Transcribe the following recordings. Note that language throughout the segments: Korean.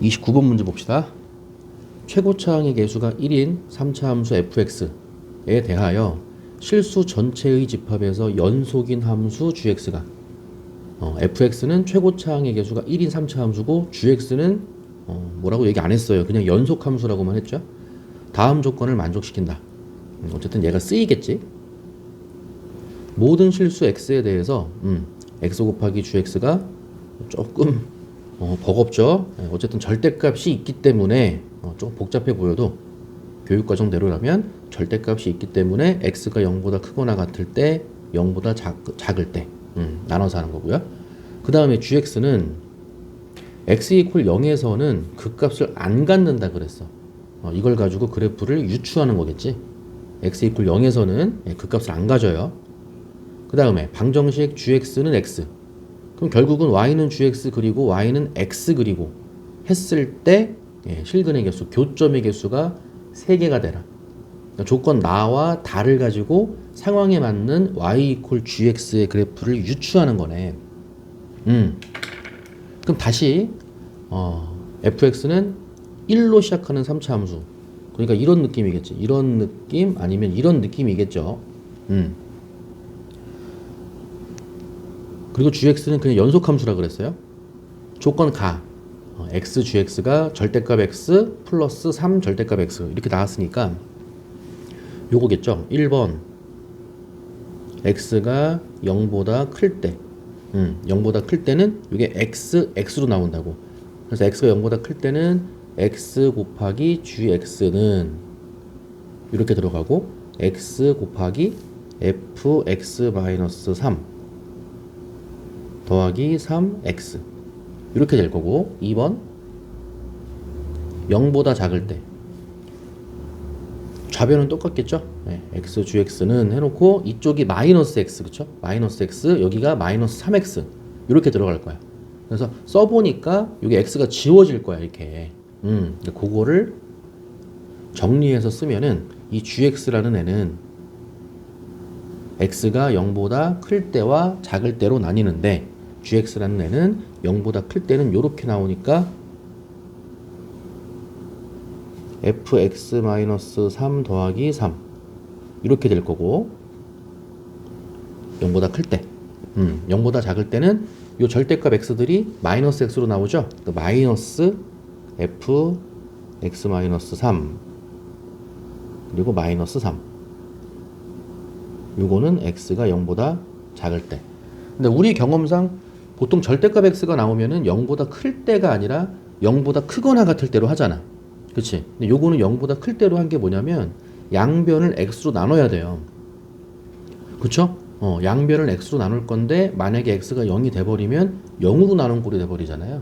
29번 문제 봅시다. 최고차항의 개수가 1인 3차 함수 fx에 대하여 실수 전체의 집합에서 연속인 함수 gx가 fx는 최고차항의 개수가 1인 3차 함수고 gx는 뭐라고 얘기 안 했어요. 그냥 연속 함수라고만 했죠. 다음 조건을 만족시킨다. 어쨌든 얘가 쓰이겠지. 모든 실수 x에 대해서 x 곱하기 gx가 조금 버겁죠. 어쨌든 절대값이 있기 때문에 좀 복잡해 보여도 교육과정대로라면 절대값이 있기 때문에 x가 0보다 크거나 같을 때 0보다 작을 때 나눠서 하는 거고요. 그 다음에 gx는 x 이퀄 0에서는 그 값을 안 갖는다 그랬어. 이걸 가지고 그래프를 유추하는 거겠지. x 이퀄 0에서는 그 값을 안 가져요. 그 다음에 방정식 gx는 x. 그럼 결국은 y는 gx 그리고 y는 x 그리고 했을 때 실근의 개수, 교점의 개수가 3개가 되라. 그러니까 조건 나와 다를 가지고 상황에 맞는 y 이퀄 gx의 그래프를 유추하는 거네. 그럼 다시 fx는 1로 시작하는 3차 함수. 그러니까 이런 느낌이겠지. 이런 느낌 아니면 이런 느낌이겠죠. 그리고 gx는 그냥 연속함수라 그랬어요. 조건 가. x gx가 절대값 x 플러스 3 절대값 x 이렇게 나왔으니까 요거겠죠. 1번 x가 0보다 클 때 0보다 클 때는 이게 x로 나온다고. 그래서 x가 0보다 클 때는 x 곱하기 gx는 이렇게 들어가고 x 곱하기 fx-3 더하기 3x 이렇게 될 거고 2번 0보다 작을 때 좌변은 똑같겠죠. x, gx는 해놓고 이쪽이 마이너스 x 그쵸? 마이너스 x 여기가 마이너스 3x 이렇게 들어갈 거야. 그래서 써보니까 여기 x가 지워질 거야 이렇게. 그거를 정리해서 쓰면은 이 gx라는 애는 x가 0보다 클 때와 작을 때로 나뉘는데 gx라는 애는 0보다 클 때는 이렇게 나오니까 fx-3 더하기 3 이렇게 될 거고 0보다 클 때 0보다 작을 때는 이 절대값 x들이 마이너스 x로 나오죠. 마이너스 fx-3 그리고 마이너스 3 요거는 x가 0보다 작을 때. 근데 우리 경험상 보통 절대값 x가 나오면은 0보다 클 때가 아니라 0보다 크거나 같을 때로 하잖아. 그치? 근데 요거는 0보다 클 때로 한 게 뭐냐면 양변을 x로 나눠야 돼요. 그쵸? 양변을 x로 나눌 건데 만약에 x가 0이 돼버리면 0으로 나눈 꼴이 돼버리잖아요.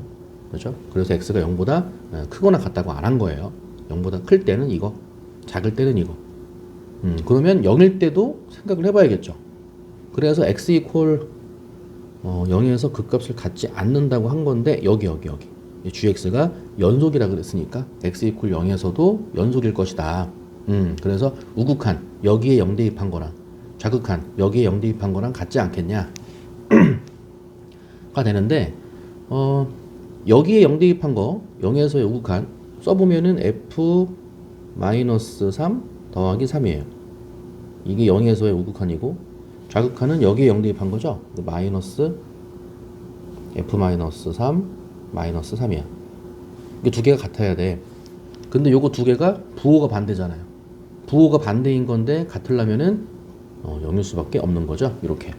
그죠? 그래서 x가 0보다 크거나 같다고 안 한 거예요. 0보다 클 때는 이거, 작을 때는 이거. 그러면 0일 때도 생각을 해봐야겠죠. 그래서 x 이퀄 0에서 그 값을 갖지 않는다고 한 건데 여기 gx가 연속이라 그랬으니까 x 이퀄 0에서도 연속일 것이다. 그래서 우극한 여기에 0 대입한 거랑 좌극한 여기에 0 대입한 거랑 같지 않겠냐 가 되는데 여기에 0 대입한 거 0에서 우극한 써보면은 f-3 더하기 3이에요. 이게 0에서의 우극한이고 좌극한은 여기에 0 대입한 거죠. 마이너스 f-3 마이너스 3이야. 이게 두 개가 같아야 돼. 근데 요거 두 개가 부호가 반대잖아요. 부호가 반대인 건데 같으려면은 0일 수밖에 없는 거죠. 이렇게.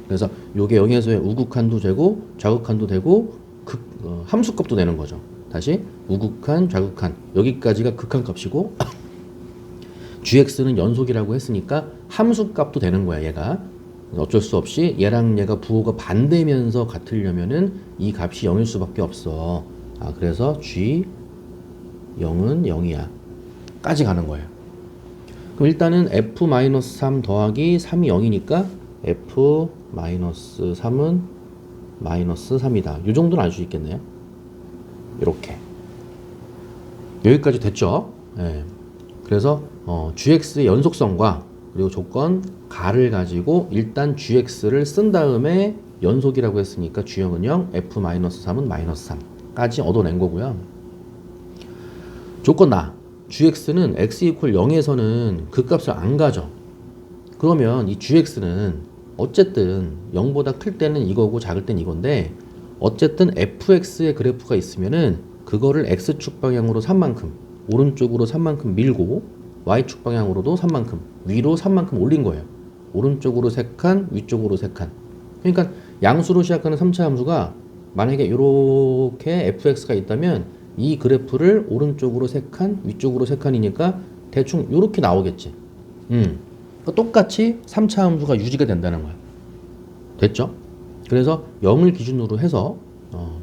그래서 요게 0에서의 우극한도 되고 좌극한도 되고 함수값도 되는 거죠. 다시 우극한 좌극한 여기까지가 극한값이고 gx는 연속이라고 했으니까 함수값도 되는 거야 얘가. 어쩔 수 없이 얘랑 얘가 부호가 반대면서 같으려면은 이 값이 0일 수밖에 없어. 그래서 g 0은 0이야 까지 가는 거예요. 그럼 일단은 f-3 더하기 3이 0이니까 f-3은 마이너스 3이다. 이 정도는 알 수 있겠네요. 이렇게 여기까지 됐죠. 그래서 gx의 연속성과 그리고 조건 가를 가지고 일단 gx를 쓴 다음에 연속이라고 했으니까 g0은 0, f-3은 마이너스 3 까지 얻어낸 거고요. 조건 나 gx는 x 이퀄 0에서는 그 값을 안 가져. 그러면 이 gx는 어쨌든 0보다 클 때는 이거고 작을 땐 이건데 어쨌든 fx의 그래프가 있으면은 그거를 x축 방향으로 3만큼 오른쪽으로 3만큼 밀고 y축 방향으로도 3만큼 위로 3만큼 올린 거예요. 오른쪽으로 3칸 위쪽으로 3칸. 그러니까 양수로 시작하는 3차 함수가 만약에 이렇게 fx가 있다면 이 그래프를 오른쪽으로 3칸 위쪽으로 3칸이니까 대충 이렇게 나오겠지. 그러니까 똑같이 3차 함수가 유지가 된다는 거야. 됐죠? 그래서 0을 기준으로 해서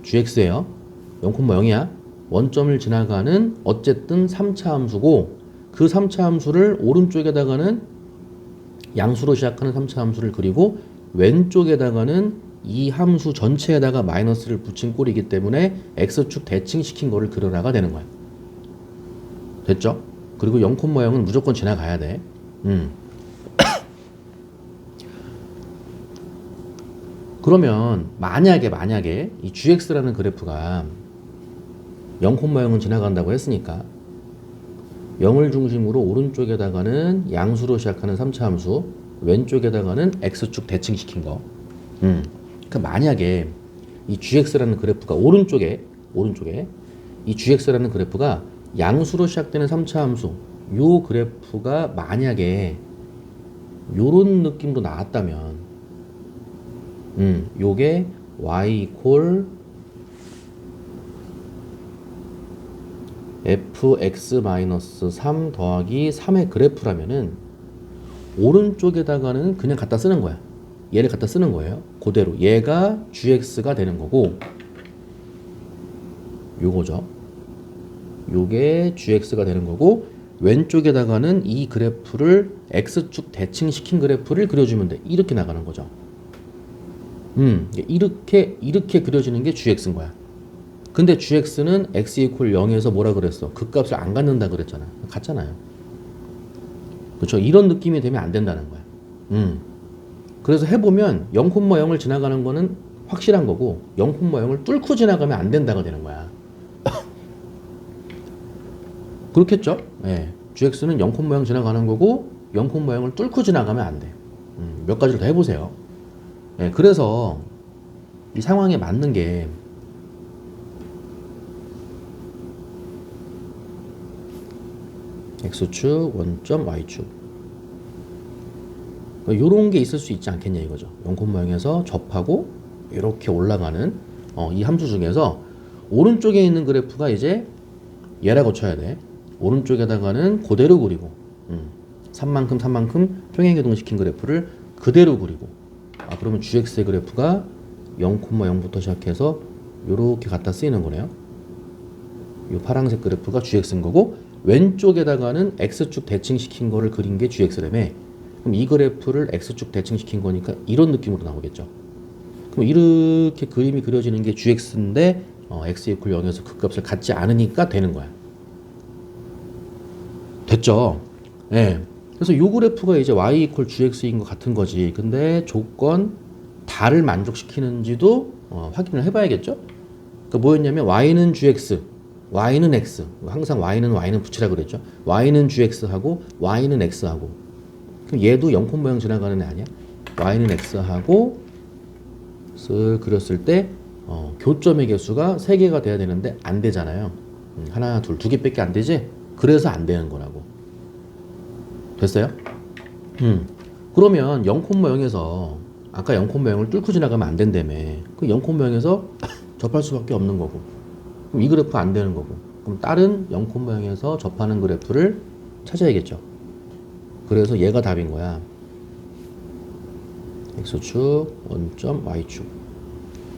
gx예요. 0,0이야. 원점을 지나가는 어쨌든 3차 함수고 그 3차 함수를 오른쪽에다가는 양수로 시작하는 3차 함수를 그리고 왼쪽에다가는 이 함수 전체에다가 마이너스를 붙인 꼴이기 때문에 x축 대칭시킨 거를 그려나가 되는 거야. 됐죠? 그리고 0,0은 무조건 지나가야 돼. 그러면 만약에 이 gx라는 그래프가 0,0은 지나간다고 했으니까 0을 중심으로 오른쪽에다가는 양수로 시작하는 3차 함수 왼쪽에다가는 x축 대칭시킨 거. 그러니까 만약에 이 gx라는 그래프가 오른쪽에 이 gx라는 그래프가 양수로 시작되는 3차 함수 요 그래프가 만약에 요런 느낌으로 나왔다면 요게 y 이퀄 fx-3 더하기 3의 그래프라면은 오른쪽에다가는 그냥 갖다 쓰는 거야. 얘를 갖다 쓰는 거예요. 그대로 얘가 gx가 되는 거고 요거죠. 요게 gx가 되는 거고 왼쪽에다가는 이 그래프를 x축 대칭시킨 그래프를 그려주면 돼. 이렇게 나가는 거죠. 이렇게 그려지는 게 gx인 거야. 근데 gx는 x 이퀄 0에서 뭐라 그랬어? 그 값을 안 갖는다 그랬잖아. 같잖아요. 그렇죠? 이런 느낌이 되면 안 된다는 거야. 그래서 해보면 0,0을 지나가는 거는 확실한 거고 0,0을 뚫고 지나가면 안 된다가 되는 거야. 그렇겠죠? 예. gx는 0,0 지나가는 거고 0,0을 뚫고 지나가면 안 돼. 몇 가지를 더 해보세요. 예. 그래서 이 상황에 맞는 게 x축, 원점, y축. 요런 게 있을 수 있지 않겠냐 이거죠. 0,0에서 접하고 이렇게 올라가는 이 함수 중에서 오른쪽에 있는 그래프가 이제 얘라고 쳐야 돼. 오른쪽에다가는 그대로 그리고 3만큼 평행이동시킨 그래프를 그대로 그리고 그러면 gx의 그래프가 0,0부터 시작해서 요렇게 갖다 쓰이는 거네요. 요 파란색 그래프가 gx인 거고 왼쪽에다가는 x축 대칭시킨 거를 그린 게 gx라며. 그럼 이 그래프를 x축 대칭시킨 거니까 이런 느낌으로 나오겠죠. 그럼 이렇게 그림이 그려지는 게 gx인데 x 이퀄 0에서 그 값을 갖지 않으니까 되는 거야. 됐죠? 예. 그래서 이 그래프가 이제 y 이퀄 gx인 것 같은 거지. 근데 조건 다를 만족시키는지도 확인을 해봐야겠죠? 그러니까 뭐였냐면 y는 gx, y는 x. 항상 y는 붙이라 그랬죠. y는 gx하고 y는 x하고. 그럼 얘도 0,0 지나가는 애 아니야? y는 x하고 쓱 그렸을 때 교점의 개수가 3개가 돼야 되는데 안 되잖아요. 하나, 둘, 2개밖에 안 되지? 그래서 안 되는 거라고. 됐어요? 그러면 0,0에서 아까 0,0을 뚫고 지나가면 안 된다며. 그 0,0에서 접할 수밖에 없는 거고. 그럼 이 그래프 안 되는 거고. 그럼 다른 0,0에서 접하는 그래프를 찾아야겠죠. 그래서 얘가 답인 거야. x축, 원점, y축.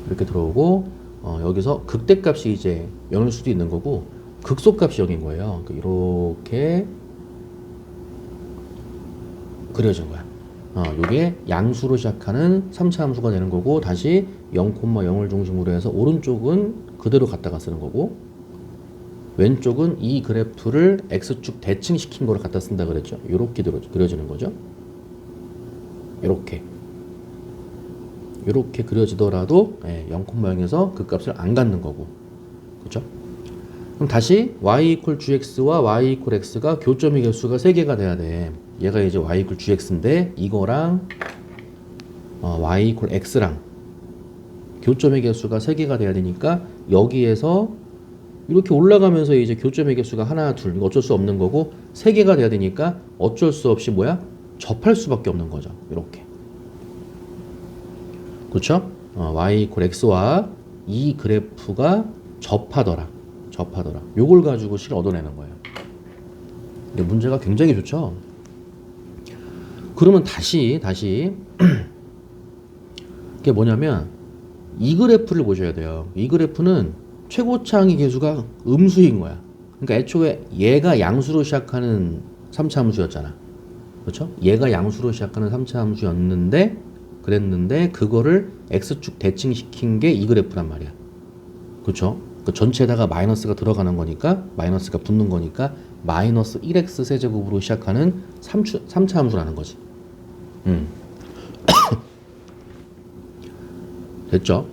이렇게 들어오고 여기서 극대값이 이제 0일 수도 있는 거고 극소값이 0인 거예요. 이렇게 그려진 거야. 요게 양수로 시작하는 3차 함수가 되는 거고 다시 0,0을 중심으로 해서 오른쪽은 그대로 갖다가 쓰는 거고 왼쪽은 이 그래프를 x축 대칭시킨 거를 갖다 쓴다 그랬죠. 요렇게 그려지는 거죠. 요렇게 그려지더라도 0,0에서 그 값을 안 갖는 거고 그렇죠? 그럼 다시 y 이퀄 gx와 y 이퀄 x가 교점의 개수가 3개가 돼야 돼. 얘가 이제 y 이퀄 gx인데 이거랑 y 이퀄 x랑 교점의 개수가 3개가 돼야 되니까 여기에서 이렇게 올라가면서 이제 교점의 개수가 하나, 둘, 이거 어쩔 수 없는 거고 3개가 돼야 되니까 어쩔 수 없이 뭐야? 접할 수밖에 없는 거죠. 이렇게. 그렇죠? y 이퀄 x와 이 그래프가 접하더라. 요걸 가지고 실 얻어내는 거예요. 근데 문제가 굉장히 좋죠? 그러면 다시 이게 뭐냐면 이 그래프를 보셔야 돼요. 이 그래프는 최고차항의 개수가 음수인 거야. 그러니까 애초에 얘가 양수로 시작하는 3차 함수였잖아. 그렇죠? 얘가 양수로 시작하는 3차 함수였는데 그랬는데 그거를 x축 대칭시킨 게 이 그래프란 말이야. 그렇죠? 그 전체에다가 마이너스가 들어가는 거니까 마이너스가 붙는 거니까 마이너스 1x 세제곱으로 시작하는 3차 함수라는 거지. 됐죠?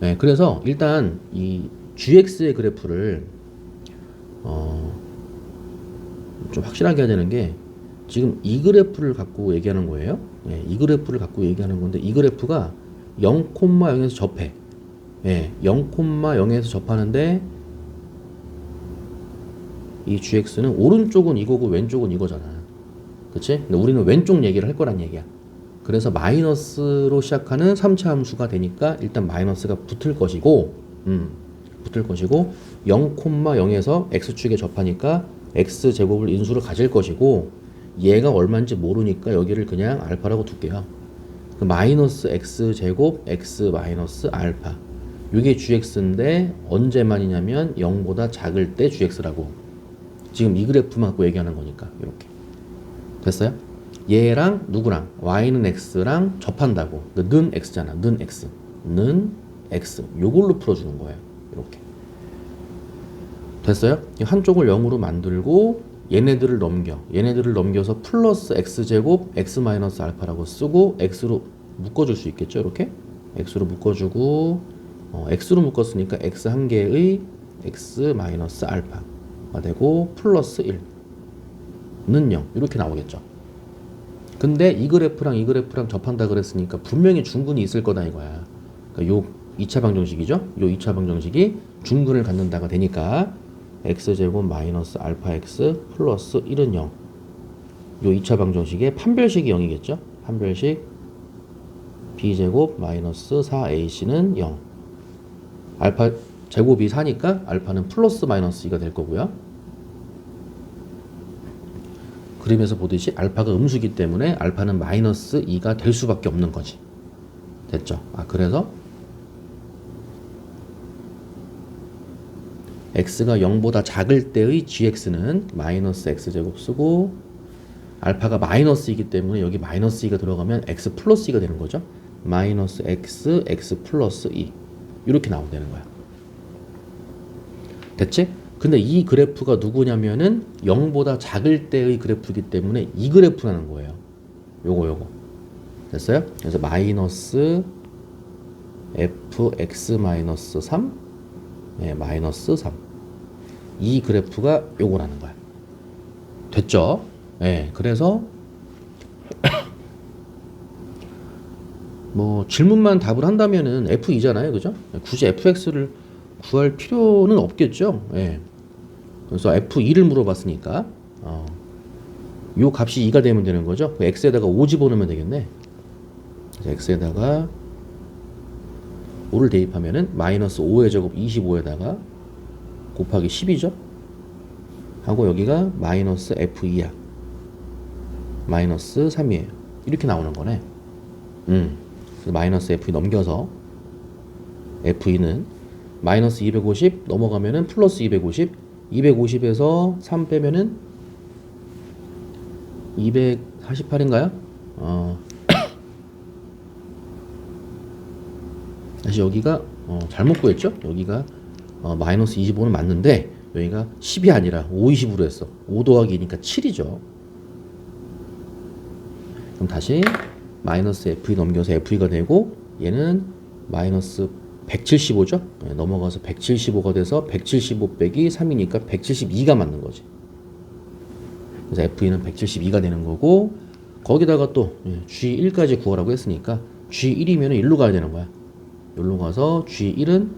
네, 그래서 일단 이 gx의 그래프를 좀 확실하게 해야 되는 게 지금 이 그래프를 갖고 얘기하는 거예요. 네, 이 그래프를 갖고 얘기하는 건데 이 그래프가 0,0에서 접해. 예, 0,0에서 접하는데 이 gx는 오른쪽은 이거고 왼쪽은 이거잖아. 그치? 근데 우리는 왼쪽 얘기를 할 거란 얘기야. 그래서 마이너스로 시작하는 3차 함수가 되니까 일단 마이너스가 붙을 것이고 0,0에서 x축에 접하니까 x제곱을 인수를 가질 것이고 얘가 얼마인지 모르니까 여기를 그냥 알파라고 둘게요. 마이너스 x제곱 x 마이너스 알파 이게 gx인데 언제만이냐면 0보다 작을 때 gx라고. 지금 이 그래프만 갖고 얘기하는 거니까 이렇게 됐어요? 얘랑 누구랑 y는 x랑 접한다고. 는 x잖아. 는 x 요걸로 풀어주는 거예요. 이렇게 됐어요? 한쪽을 0으로 만들고 얘네들을 넘겨서 플러스 x제곱 x 마이너스 알파라고 쓰고 x로 묶어줄 수 있겠죠. 이렇게 x로 묶어주고 x로 묶었으니까 x 한 개의 x 마이너스 알파가 되고 플러스 1는 0 이렇게 나오겠죠. 근데 이 그래프랑 이 그래프랑 접한다 그랬으니까 분명히 중근이 있을 거다 이거야. 그러니까 요 2차 방정식이죠. 요 2차 방정식이 중근을 갖는다가 되니까 x제곱 마이너스 알파 x 플러스 1은 0. 요 2차 방정식의 판별식이 0이겠죠. 판별식 b제곱 마이너스 4ac는 0. 알파 제곱이 4니까 알파는 플러스 마이너스 2가 될 거고요. 그림에서 보듯이 알파가 음수기 때문에 알파는 마이너스 2가 될 수밖에 없는 거지. 됐죠? 그래서 x가 0보다 작을 때의 gx는 마이너스 x제곱 쓰고 알파가 마이너스 2이기 때문에 여기 마이너스 2가 들어가면 x 플러스 2가 되는 거죠. 마이너스 x, x 플러스 2 이렇게 나오는 거야. 됐지? 근데 이 그래프가 누구냐면은 0보다 작을 때의 그래프이기 때문에 이 그래프라는 거예요. 요거 됐어요? 그래서 마이너스 fx 마이너스 3 마이너스 3 이 그래프가 요거라는 거야. 됐죠? 그래서 뭐 질문만 답을 한다면은 f2잖아요. 그죠? 굳이 fx를 구할 필요는 없겠죠. 그래서 f2를 물어봤으니까 요 값이 2가 되면 되는 거죠. x에다가 5 집어넣으면 되겠네. 그래서 x에다가 5를 대입하면은 마이너스 5의 제곱 25에다가 곱하기 10이죠. 하고 여기가 마이너스 f2야. 마이너스 3이에요. 이렇게 나오는 거네. 그래서 마이너스 f2 넘겨서 f2는 마이너스 250 넘어가면은 플러스 250 250에서 3 빼면은 248인가요? 다시 여기가 잘못 구했죠? 여기가 마이너스 25는 맞는데 여기가 10이 아니라 5, 20으로 했어. 5 더하기 2니까 7이죠. 그럼 다시 마이너스 f2 넘겨서 f2가 되고 얘는 마이너스 175죠? 넘어가서 175가 돼서 175 빼기 3이니까 172가 맞는 거지. 그래서 F2는 172가 되는 거고, 거기다가 또 G1까지 구하라고 했으니까 G1이면 1로 가야 되는 거야. 여기로 가서 G1은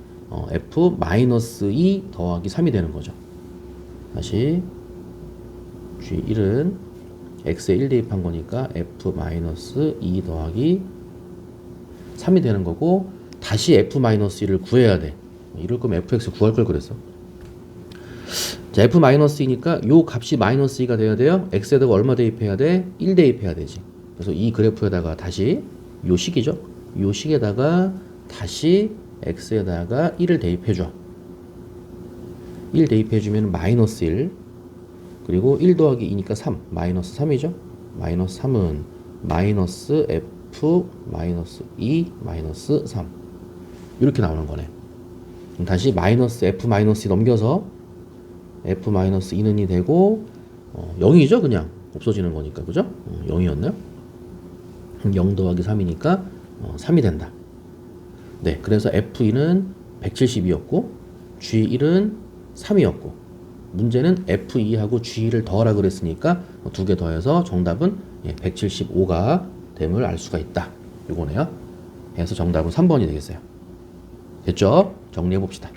F-2 더하기 3이 되는 거죠. 다시 G1은 X에 1 대입한 거니까 F-2 더하기 3이 되는 거고, 다시 F-1을 구해야 돼. 이럴 거면 Fx 구할 걸 그랬어. 자, F-2니까 요 값이 마이너스 2가 돼야 돼요. X에다가 얼마 대입해야 돼? 1 대입해야 되지. 그래서 이 그래프에다가 다시 요 식이죠. 요 식에다가 다시 X에다가 1을 대입해줘. 1 대입해주면 마이너스 1. 그리고 1 더하기 2니까 3. 마이너스 3이죠. 마이너스 3은 마이너스 F 마이너스 2 마이너스 3. 이렇게 나오는 거네. 그럼 다시 마이너스 F 마이너스 2 넘겨서 F 마이너스 2는 2 되고 0이죠. 그냥 없어지는 거니까. 그죠? 0이었나요? 0 더하기 3이니까 3이 된다. 네, 그래서 F2는 172였고 G1은 3이었고, 문제는 F2하고 G1을 더하라 그랬으니까 두 개 더해서 정답은 175가 됨을 알 수가 있다. 요거네요. 그래서 정답은 3번이 되겠어요. 됐죠? 정리해 봅시다.